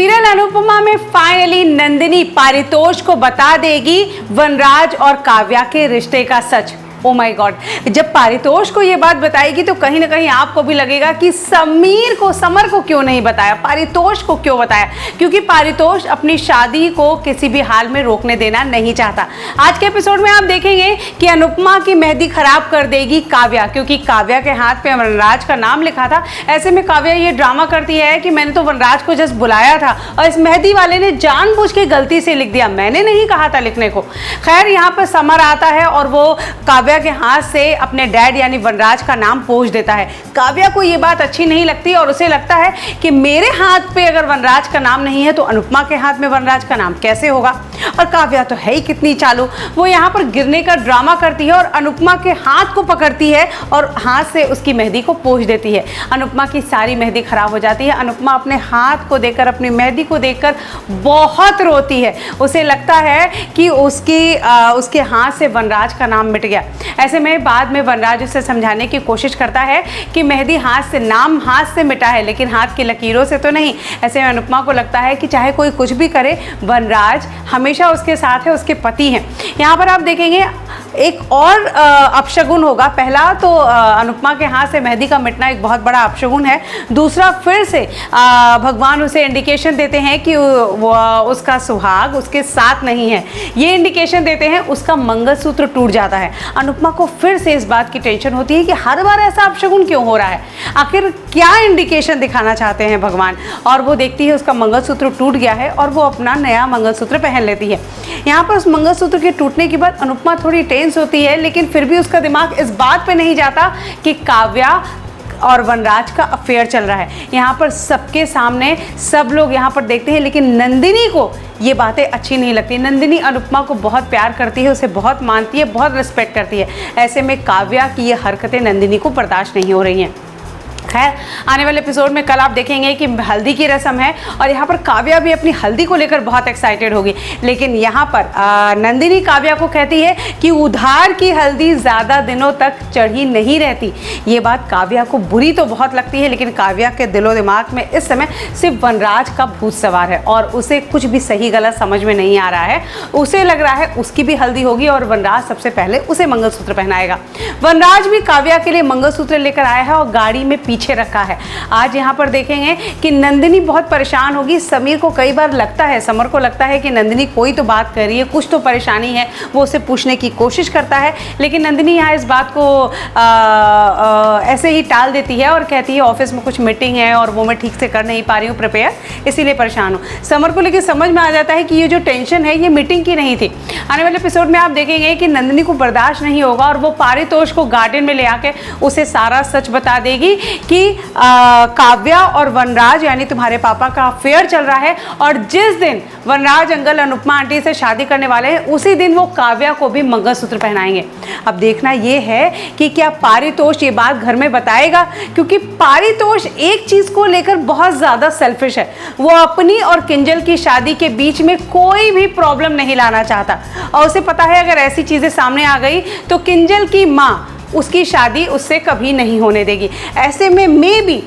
Serial Anupama में finally Nandini Paritosh को बता देगी वनराज और काव्या के रिश्ते का सच। ओ माय गॉड, जब पारितोष को ये बात बताएगी तो कहीं ना कहीं आपको भी लगेगा कि समर को क्यों नहीं बताया, पारितोष को क्यों बताया, क्योंकि पारितोष अपनी शादी को किसी भी हाल में रोकने देना नहीं चाहता। आज के एपिसोड में आप देखेंगे कि अनुपमा की मेहंदी खराब कर देगी काव्या, क्योंकि काव्या के हाथ पे वनराज का नाम लिखा था। ऐसे में काव्या ये ड्रामा करती है कि मैंने तो वनराज को जस्ट बुलाया था और इस मेहंदी वाले ने जानबूझ के गलती से लिख दिया, मैंने नहीं कहा था लिखने को। खैर यहाँ पर समर आता है और वो काव्या के हाथ से अपने डैड यानी वनराज का नाम पोंछ देता है। काव्या को ये बात अच्छी नहीं लगती और उसे लगता है कि मेरे हाथ पे अगर वनराज का नाम नहीं है तो अनुपमा के हाथ में वनराज का नाम कैसे होगा। और काव्या तो है ही कितनी चालू, वो यहाँ पर गिरने का ड्रामा करती है और अनुपमा के हाथ को पकड़ती है और हाथ से उसकी मेहंदी को पोंछ देती है। अनुपमा की सारी मेहंदी खराब हो जाती है। अनुपमा अपने हाथ को देखकर, अपनी मेहंदी को देखकर बहुत रोती है। उसे लगता है कि उसके हाथ से वनराज का नाम मिट गया। ऐसे में बाद में वनराज उसे समझाने की कोशिश करता है कि मेहंदी नाम हाथ से मिटा है लेकिन हाथ की लकीरों से तो नहीं। ऐसे में अनुपमा को लगता है कि चाहे कोई कुछ भी करे, वनराज हमेशा उसके साथ है, उसके पति हैं। यहाँ पर आप देखेंगे एक और अपशगुन होगा। पहला तो अनुपमा के हाथ से मेहंदी का मिटना एक बहुत बड़ा अपशगुन है। दूसरा, फिर से भगवान उसे इंडिकेशन देते हैं कि उसका सुहाग उसके साथ नहीं है। ये इंडिकेशन देते हैं, उसका मंगलसूत्र टूट जाता है। अनुपमा को फिर से इस बात की टेंशन होती है कि हर बार ऐसा अपशगुन क्यों हो रहा है, आखिर क्या इंडिकेशन दिखाना चाहते हैं भगवान। और वो देखती है उसका मंगलसूत्र टूट गया है और वो अपना नया मंगलसूत्र पहन लेती है। यहाँ पर उस मंगलसूत्र के टूटने के बाद अनुपमा थोड़ी टेंस होती है, लेकिन फिर भी उसका दिमाग इस बात पे नहीं जाता कि काव्या और वनराज का अफेयर चल रहा है। यहाँ पर सबके सामने सब लोग यहाँ पर देखते हैं, लेकिन नंदिनी को ये बातें अच्छी नहीं लगती। नंदिनी अनुपमा को बहुत प्यार करती है, उसे बहुत मानती है, बहुत रिस्पेक्ट करती है। ऐसे में काव्या की ये हरकतें नंदिनी को बर्दाश्त नहीं हो रही हैं। खैर, आने वाले एपिसोड में कल आप देखेंगे कि हल्दी की रस्म है और यहाँ पर काव्या भी अपनी हल्दी को लेकर बहुत एक्साइटेड होगी। लेकिन यहाँ पर नंदिनी काव्या को कहती है कि उधार की हल्दी ज़्यादा दिनों तक चढ़ी नहीं रहती। ये बात काव्या को बुरी तो बहुत लगती है, लेकिन काव्या के दिलो दिमाग में इस समय सिर्फ वनराज का भूत सवार है और उसे कुछ भी सही गलत समझ में नहीं आ रहा है। उसे लग रहा है उसकी भी हल्दी होगी और वनराज सबसे पहले उसे मंगलसूत्र पहनाएगा। वनराज भी काव्या के लिए मंगलसूत्र लेकर आया है और गाड़ी में पीछे रखा है। आज यहाँ पर देखेंगे कि नंदिनी बहुत परेशान होगी। समर को लगता है कि नंदिनी कोई तो बात कर रही है, कुछ तो परेशानी है। वो उसे पूछने की कोशिश करता है, लेकिन नंदिनी यहाँ इस बात को ऐसे ही टाल देती है और कहती है ऑफिस में कुछ मीटिंग है और वो मैं ठीक से कर नहीं पा रही हूँ प्रिपेयर, इसीलिए परेशान हूँ। समर को लेकिन समझ में आ जाता है कि ये जो टेंशन है ये मीटिंग की नहीं थी। आने वाले एपिसोड में आप देखेंगे कि नंदिनी को बर्दाश्त नहीं होगा और वो पारितोष को गार्डन में ले आके उसे सारा सच बता देगी कि काव्या और वनराज यानी तुम्हारे पापा का अफेयर चल रहा है और जिस दिन वनराज अंकल अनुपमा आंटी से शादी करने वाले हैं उसी दिन वो काव्या को भी मंगलसूत्र पहनाएंगे। अब देखना ये है कि क्या पारितोष ये बात घर में बताएगा, क्योंकि पारितोष एक चीज को लेकर बहुत ज्यादा सेल्फिश है। वो अपनी और किंजल की शादी के बीच में कोई भी प्रॉब्लम नहीं लाना चाहता और उसे पता है अगर ऐसी चीजें सामने आ गई तो किंजल की माँ उसकी शादी उससे कभी नहीं होने देगी। ऐसे में मे बी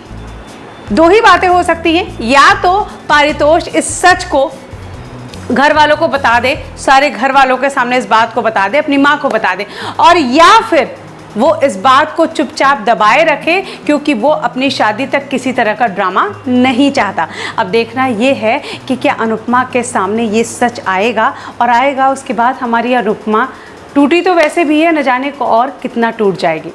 दो ही बातें हो सकती हैं, या तो पारितोष इस सच को घर वालों को बता दे, सारे घर वालों के सामने इस बात को बता दे, अपनी माँ को बता दे, और या फिर वो इस बात को चुपचाप दबाए रखे क्योंकि वो अपनी शादी तक किसी तरह का ड्रामा नहीं चाहता। अब देखना ये है कि क्या अनुपमा के सामने ये सच आएगा, और आएगा उसके बाद हमारी अनुपमा टूटी तो वैसे भी है, न जाने को और कितना टूट जाएगी।